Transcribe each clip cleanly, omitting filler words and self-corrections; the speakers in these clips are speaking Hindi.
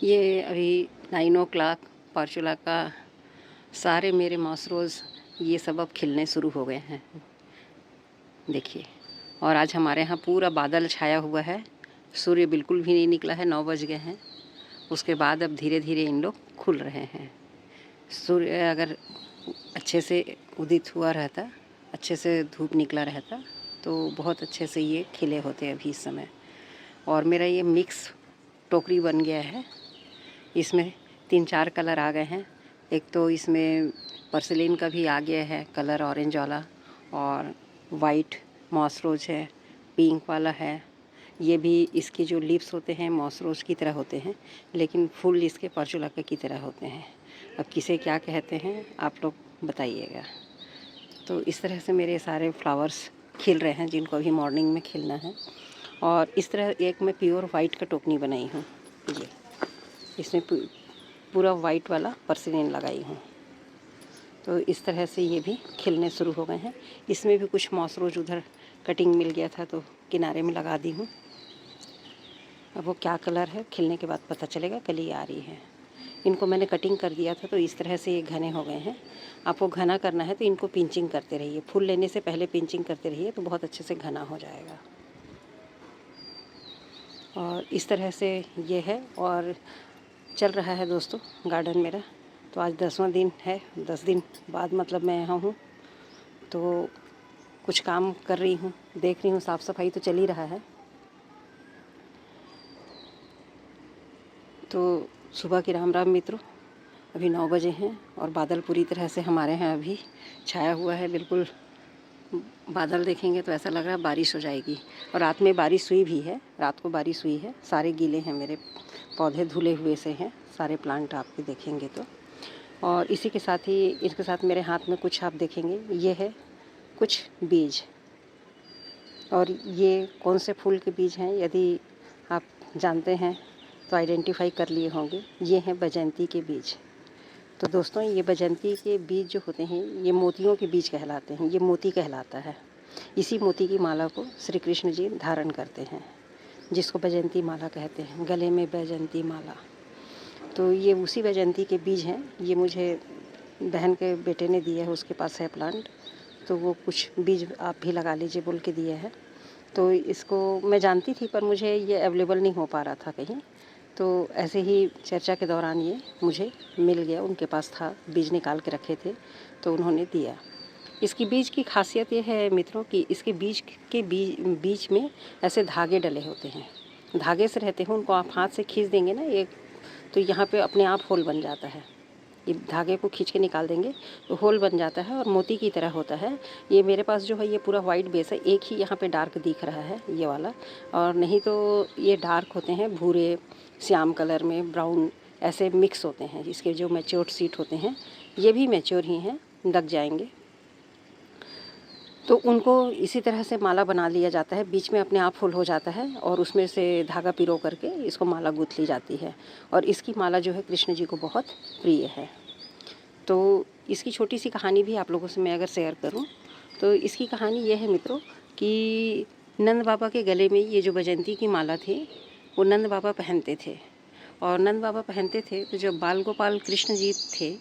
ये अभी 9 o'clock पार्चुला का सारे मेरे मॉस रोज़ ये सब अब खिलने शुरू हो गए हैं, देखिए। और आज हमारे यहाँ पूरा बादल छाया हुआ है, सूर्य बिल्कुल भी नहीं निकला है, 9 बज गए हैं। उसके बाद अब धीरे धीरे इन लोग खुल रहे हैं। सूर्य अगर अच्छे से उदित हुआ रहता, अच्छे से धूप निकला रहता तो बहुत अच्छे से ये खिले होते अभी इस समय। और मेरा ये मिक्स टोकरी बन गया है, इसमें 3-4 कलर आ गए हैं। एक तो इसमें पर्सिलिन का भी आ गया है कलर, ऑरेंज वाला, और वाइट मॉस रोज है, पिंक वाला है। ये भी इसके जो लिप्स होते हैं मॉस रोज की तरह होते हैं, लेकिन फूल इसके पर्चुलाका की तरह होते हैं। अब किसे क्या कहते हैं आप लोग बताइएगा। तो इस तरह से मेरे सारे फ्लावर्स खिल रहे हैं जिनको अभी मॉर्निंग में खिलना है। और इस तरह एक मैं प्योर वाइट का टोकनी बनाई हूँ, ये इसमें पूरा वाइट वाला पर्सिलिन लगाई हूँ। तो इस तरह से ये भी खिलने शुरू हो गए हैं। इसमें भी कुछ मॉस रोज उधर कटिंग मिल गया था तो किनारे में लगा दी हूँ। अब वो क्या कलर है खिलने के बाद पता चलेगा, कली आ रही है। इनको मैंने कटिंग कर दिया था तो इस तरह से ये घने हो गए हैं। आपको घना करना है तो इनको पिंचिंग करते रहिए, फूल लेने से पहले पिंचिंग करते रहिए तो बहुत अच्छे से घना हो जाएगा। और इस तरह से ये है और चल रहा है दोस्तों गार्डन मेरा। तो आज 10वां दिन है, 10 दिन बाद मतलब मैं यहाँ हूँ, तो कुछ काम कर रही हूँ, देख रही हूँ, साफ़ सफाई तो चल ही रहा है। तो सुबह की राम राम मित्रों, अभी 9 बजे हैं और बादल पूरी तरह से हमारे यहाँ अभी छाया हुआ है। बिल्कुल बादल देखेंगे तो ऐसा लग रहा है बारिश हो जाएगी। और रात में बारिश हुई भी है, रात को बारिश हुई है। सारे गीले हैं, मेरे पौधे धुले हुए से हैं सारे प्लांट, आप देखेंगे तो। और इसी के साथ ही इसके साथ मेरे हाथ में कुछ आप देखेंगे, ये है कुछ बीज। और ये कौन से फूल के बीज हैं यदि आप जानते हैं तो आइडेंटिफाई कर लिए होंगे। ये हैं बजंती के बीज। तो दोस्तों ये बजंती के बीज जो होते हैं ये मोतियों के बीज कहलाते हैं, ये मोती कहलाता है। इसी मोती की माला को श्री कृष्ण जी धारण करते हैं, जिसको बजंती माला कहते हैं, गले में बैजंती माला। तो ये उसी बैजंती के बीज हैं। ये मुझे बहन के बेटे ने दिया है, उसके पास है प्लांट, तो वो कुछ बीज आप भी लगा लीजिए बोल के दिया है। तो इसको मैं जानती थी पर मुझे ये अवेलेबल नहीं हो पा रहा था कहीं, तो ऐसे ही चर्चा के दौरान ये मुझे मिल गया। उनके पास था, बीज निकाल के रखे थे तो उन्होंने दिया। इसकी बीज की खासियत ये है मित्रों कि इसके बीज में ऐसे धागे डले होते हैं, धागे से रहते हैं। उनको आप हाथ से खींच देंगे ना एक, तो यहाँ पे अपने आप होल बन जाता है। ये धागे को खींच के निकाल देंगे तो होल बन जाता है और मोती की तरह होता है। ये मेरे पास जो है ये पूरा वाइट बेस है, एक ही यहाँ पे डार्क दिख रहा है ये वाला, और नहीं तो ये डार्क होते हैं, भूरे श्याम कलर में, ब्राउन, ऐसे मिक्स होते हैं। इसके जो मैच्योर सीड होते हैं ये भी मैच्योर ही हैं, लग जाएंगे। तो उनको इसी तरह से माला बना लिया जाता है, बीच में अपने आप फुल हो जाता है और उसमें से धागा पिरो करके इसको माला गूँथ ली जाती है। और इसकी माला जो है कृष्ण जी को बहुत प्रिय है। तो इसकी छोटी सी कहानी भी आप लोगों से मैं अगर शेयर करूं तो इसकी कहानी ये है मित्रों कि नंद बाबा के गले में ये जो बजंती की माला थी वो नंद बाबा पहनते थे। और नंद बाबा पहनते थे तो जब बाल गोपाल कृष्ण जी थे,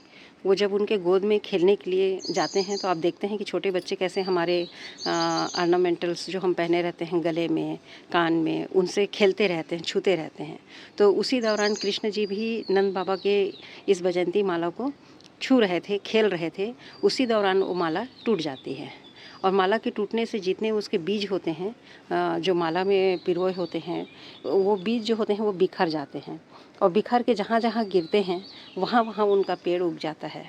वो जब उनके गोद में खेलने के लिए जाते हैं तो आप देखते हैं कि छोटे बच्चे कैसे हमारे ऑर्नामेंटल्स जो हम पहने रहते हैं गले में, कान में, उनसे खेलते रहते हैं, छूते रहते हैं। तो उसी दौरान कृष्ण जी भी नंद बाबा के इस बजंती माला को छू रहे थे, खेल रहे थे। उसी दौरान वो माला टूट जाती है और माला के टूटने से जितने उसके बीज होते हैं, जो माला में पिरोए होते हैं, वो बीज जो होते हैं वो बिखर जाते हैं और बिखर के जहाँ जहाँ गिरते हैं वहाँ वहाँ उनका पेड़ उग जाता है।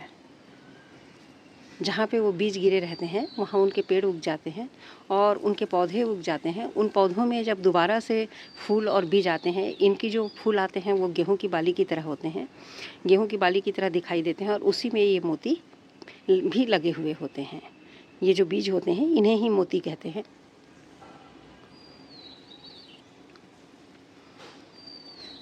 जहाँ पे वो बीज गिरे रहते हैं वहाँ उनके पेड़ उग जाते हैं और उनके पौधे उग जाते हैं। उन पौधों में जब दोबारा से फूल और बीज आते हैं, इनकी जो फूल आते हैं वो गेहूं की बाली की तरह होते हैं, गेहूं की बाली की तरह दिखाई देते हैं और उसी में ये मोती भी लगे हुए होते हैं। ये जो बीज होते हैं इन्हें ही मोती कहते हैं।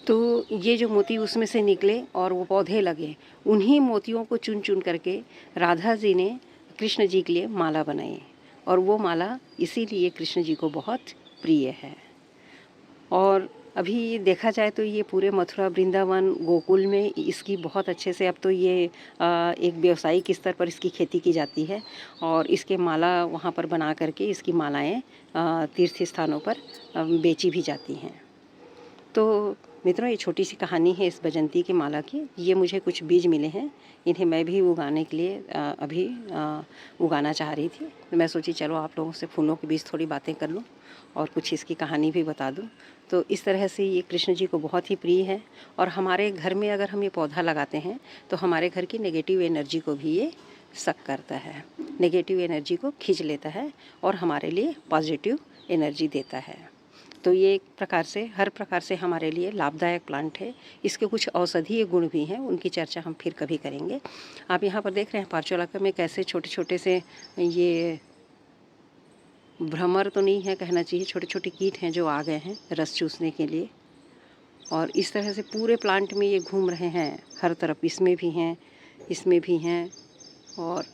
तो ये जो मोती उसमें से निकले और वो पौधे लगे, उन्हीं मोतियों को चुन चुन करके राधा जी ने कृष्ण जी के लिए माला बनाई और वो माला इसीलिए कृष्ण जी को बहुत प्रिय है। और अभी देखा जाए तो ये पूरे मथुरा वृंदावन गोकुल में इसकी बहुत अच्छे से अब तो ये एक व्यावसायिक स्तर पर इसकी खेती की जाती है और इसके माला वहाँ पर बना करके इसकी मालाएं तीर्थ स्थानों पर बेची भी जाती हैं। तो मित्रों, ये छोटी सी कहानी है इस बजंती की माला की। ये मुझे कुछ बीज मिले हैं, इन्हें मैं भी उगाने के लिए अभी उगाना चाह रही थी। तो मैं सोची चलो आप लोगों से फूलों के बीच थोड़ी बातें कर लूँ और कुछ इसकी कहानी भी बता दूँ। तो इस तरह से ये कृष्ण जी को बहुत ही प्रिय है और हमारे घर में अगर हम ये पौधा लगाते हैं तो हमारे घर की नेगेटिव एनर्जी को भी ये सक करता है, नेगेटिव एनर्जी को खींच लेता है और हमारे लिए पॉजिटिव एनर्जी देता है। तो ये एक प्रकार से हर प्रकार से हमारे लिए लाभदायक प्लांट है। इसके कुछ औषधीय गुण भी हैं, उनकी चर्चा हम फिर कभी करेंगे। आप यहाँ पर देख रहे हैं पार्चोलाका में कैसे छोटे छोटे से ये भ्रमर तो नहीं है कहना चाहिए, छोटे छोटे कीट हैं जो आ गए हैं रस चूसने के लिए। और इस तरह से पूरे प्लांट में ये घूम रहे हैं हर तरफ, इसमें भी हैं, इसमें भी हैं और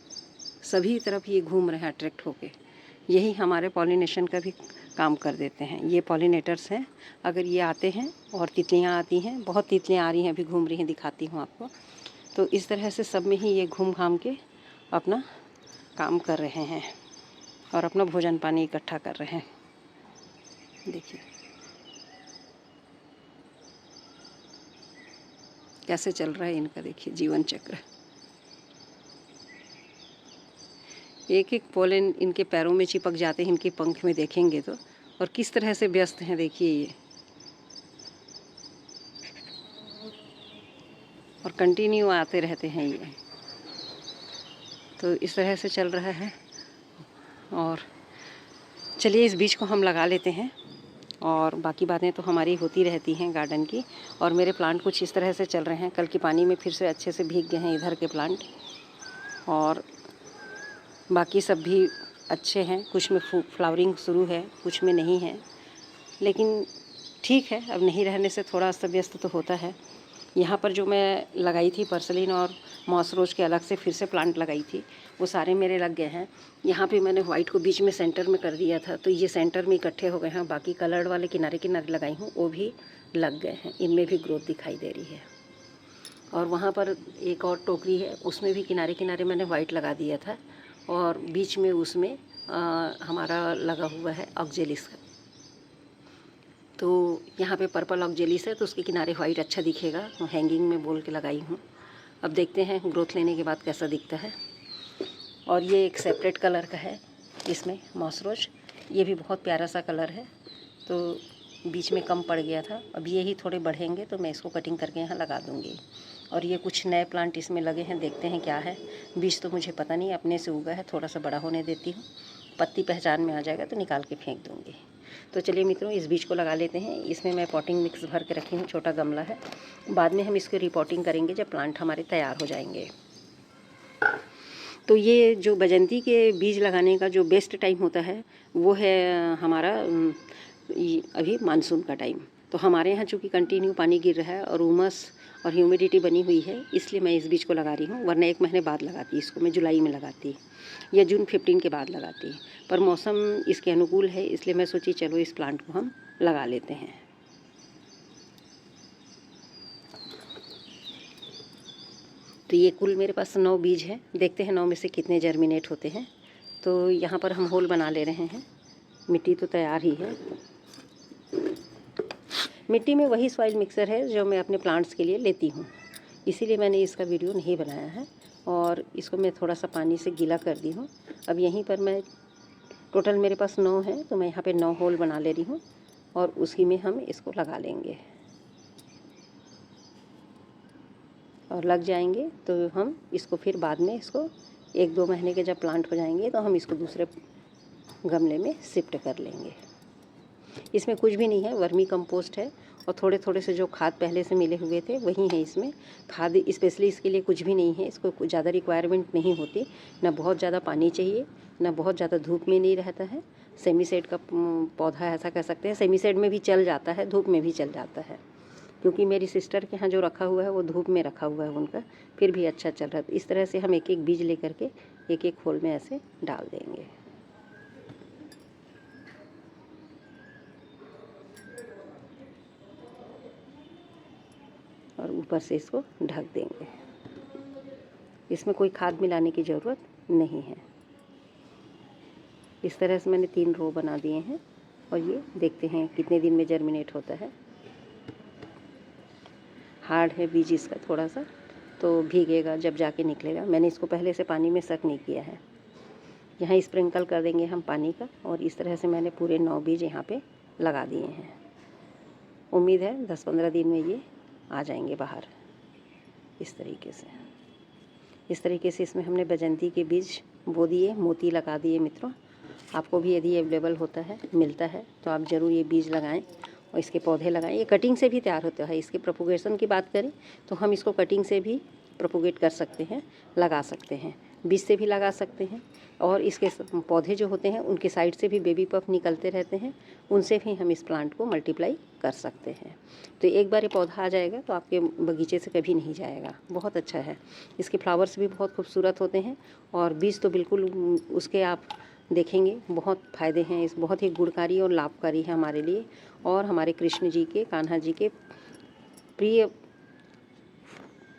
सभी तरफ ये घूम रहे हैं अट्रैक्ट होके। यही हमारे पॉलिनेशन का भी काम कर देते हैं। ये पॉलिनेटर्स हैं, अगर ये आते हैं और तितलियाँ आती हैं, बहुत तितलियाँ आ रही हैं, अभी घूम रही हैं, दिखाती हूँ आपको। तो इस तरह से सब में ही ये घूम घाम के अपना काम कर रहे हैं और अपना भोजन पानी इकट्ठा कर रहे हैं। देखिए कैसे चल रहा है इनका, देखिए जीवन चक्र। एक एक पोलन इनके पैरों में चिपक जाते हैं, इनके पंख में देखेंगे तो, और किस तरह से व्यस्त हैं देखिए ये, और कंटिन्यू आते रहते हैं ये। तो इस तरह से चल रहा है। और चलिए इस बीज को हम लगा लेते हैं और बाकी बातें तो हमारी होती रहती हैं गार्डन की। और मेरे प्लांट कुछ इस तरह से चल रहे हैं, कल की पानी में फिर से अच्छे से भीग गए हैं इधर के प्लांट, और बाकी सब भी अच्छे हैं। कुछ में फ्लावरिंग शुरू है, कुछ में नहीं है, लेकिन ठीक है, अब नहीं रहने से थोड़ा अस्त व्यस्त तो होता है। यहाँ पर जो मैं लगाई थी पर्सलिन और मॉस रोज के अलग से फिर से प्लांट लगाई थी, वो सारे मेरे लग गए हैं। यहाँ पे मैंने वाइट को बीच में सेंटर में कर दिया था, तो ये सेंटर में इकट्ठे हो गए हैं। बाकी कलर्ड वाले किनारे किनारे लगाई हूँ, वो भी लग गए हैं, इनमें भी ग्रोथ दिखाई दे रही है। और वहाँ पर एक और टोकरी है, उसमें भी किनारे किनारे मैंने वाइट लगा दिया था और बीच में उसमें हमारा लगा हुआ है ऑक्जेलिस का। तो यहाँ पे पर्पल ऑक्जेलिस है, तो उसके किनारे वाइट अच्छा दिखेगा, हैंगिंग में बोल के लगाई हूँ। अब देखते हैं ग्रोथ लेने के बाद कैसा दिखता है। और ये एक सेपरेट कलर का है, इसमें मॉस रोज, ये भी बहुत प्यारा सा कलर है। तो बीच में कम पड़ गया था, अब ये ही थोड़े बढ़ेंगे तो मैं इसको कटिंग करके यहाँ लगा दूँगी। और ये कुछ नए प्लांट इसमें लगे हैं, देखते हैं क्या है। बीज तो मुझे पता नहीं, अपने से उगा है, थोड़ा सा बड़ा होने देती हूँ, पत्ती पहचान में आ जाएगा तो निकाल के फेंक दूँगी। तो चलिए मित्रों, इस बीज को लगा लेते हैं। इसमें मैं पॉटिंग मिक्स भर के रखी हूँ, छोटा गमला है, बाद में हम इसको रिपोर्टिंग करेंगे जब प्लांट हमारे तैयार हो जाएंगे। तो ये जो बजंती के बीज लगाने का जो बेस्ट टाइम होता है वो है हमारा अभी मानसून का टाइम। तो हमारे यहाँ चूँकि कंटिन्यू पानी गिर रहा है और उमस और ह्यूमिडिटी बनी हुई है, इसलिए मैं इस बीज को लगा रही हूँ, वरना 1 महीने बाद लगाती। इसको मैं जुलाई में लगाती या जून 15 के बाद लगाती, पर मौसम इसके अनुकूल है, इसलिए मैं सोची चलो इस प्लांट को हम लगा लेते हैं। तो ये कुल मेरे पास 9 बीज हैं, देखते हैं 9 में से कितने जर्मिनेट होते हैं। तो यहाँ पर हम होल बना ले रहे हैं। मिट्टी तो तैयार ही है। मिट्टी में वही सॉइल मिक्सर है जो मैं अपने प्लांट्स के लिए लेती हूँ, इसीलिए मैंने इसका वीडियो नहीं बनाया है। और इसको मैं थोड़ा सा पानी से गीला कर दी हूँ। अब यहीं पर मैं टोटल मेरे पास 9 है, तो मैं यहाँ पे 9 होल बना ले रही हूँ और उसी में हम इसको लगा लेंगे और लग जाएंगे। तो हम इसको फिर बाद में इसको 1-2 महीने के जब प्लांट हो जाएंगे तो हम इसको दूसरे गमले में शिफ्ट कर लेंगे। इसमें कुछ भी नहीं है, वर्मी कंपोस्ट है और थोड़े थोड़े से जो खाद पहले से मिले हुए थे वही है। इसमें खाद स्पेशली इसके लिए कुछ भी नहीं है, इसको कुछ ज़्यादा रिक्वायरमेंट नहीं होती, ना बहुत ज़्यादा पानी चाहिए, ना बहुत ज़्यादा धूप में नहीं रहता है। सेमी सेड का पौधा ऐसा कह सकते हैं, सेमी सेड में भी चल जाता है, धूप में भी चल जाता है, क्योंकि मेरी सिस्टर के यहाँ जो रखा हुआ है वो धूप में रखा हुआ है उनका, फिर भी अच्छा चल रहा है। तो इस तरह से हम एक एक बीज लेकर के एक एक होल में ऐसे डाल देंगे। और ऊपर से इसको ढक देंगे। इसमें कोई खाद मिलाने की ज़रूरत नहीं है। इस तरह से मैंने 3 रो बना दिए हैं और ये देखते हैं कितने दिन में जर्मिनेट होता है। हार्ड है बीज इसका थोड़ा सा, तो भीगेगा जब जाके निकलेगा। मैंने इसको पहले से पानी में सक नहीं किया है। यहाँ स्प्रिंकल कर देंगे हम पानी का, और इस तरह से मैंने पूरे 9 बीज यहाँ पे लगा दिए हैं। उम्मीद है 10-15 दिन में ये आ जाएंगे बाहर। इस तरीके से इसमें हमने बजंती के बीज बो दिए, मोती लगा दिए। मित्रों, आपको भी यदि अवेलेबल होता है, मिलता है, तो आप ज़रूर ये बीज लगाएं और इसके पौधे लगाएं। ये कटिंग से भी तैयार होता है। इसके प्रोपोगेशन की बात करें तो हम इसको कटिंग से भी प्रोपोगेट कर सकते हैं, लगा सकते हैं, बीज से भी लगा सकते हैं। और इसके पौधे जो होते हैं उनके साइड से भी बेबी पफ निकलते रहते हैं, उनसे भी हम इस प्लांट को मल्टीप्लाई कर सकते हैं। तो एक बार ये पौधा आ जाएगा तो आपके बगीचे से कभी नहीं जाएगा। बहुत अच्छा है। इसके फ्लावर्स भी बहुत खूबसूरत होते हैं और बीज तो बिल्कुल उसके आप देखेंगे बहुत फ़ायदे हैं। इस बहुत ही गुणकारी और लाभकारी है हमारे लिए, और हमारे कृष्ण जी के, कान्हा जी के प्रिय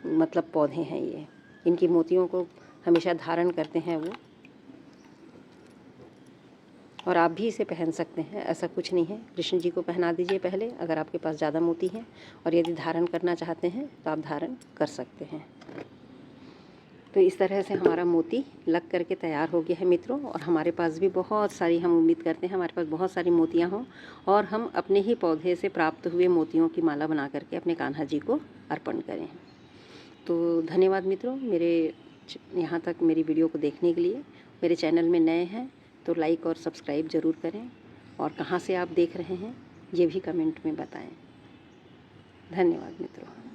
मतलब पौधे हैं ये। इनकी मोतियों को हमेशा धारण करते हैं वो, और आप भी इसे पहन सकते हैं, ऐसा कुछ नहीं है। कृष्ण जी को पहना दीजिए पहले, अगर आपके पास ज़्यादा मोती हैं, और यदि धारण करना चाहते हैं तो आप धारण कर सकते हैं। तो इस तरह से हमारा मोती लग करके तैयार हो गया है मित्रों। और हमारे पास भी बहुत सारी, हम उम्मीद करते हैं हमारे पास बहुत सारी मोतियाँ हों, और हम अपने ही पौधे से प्राप्त हुए मोतियों की माला बना करके अपने कान्हा जी को अर्पण करें। तो धन्यवाद मित्रों, मेरे यहाँ तक मेरी वीडियो को देखने के लिए। मेरे चैनल में नए हैं तो लाइक और सब्सक्राइब ज़रूर करें, और कहाँ से आप देख रहे हैं ये भी कमेंट में बताएं। धन्यवाद मित्रों।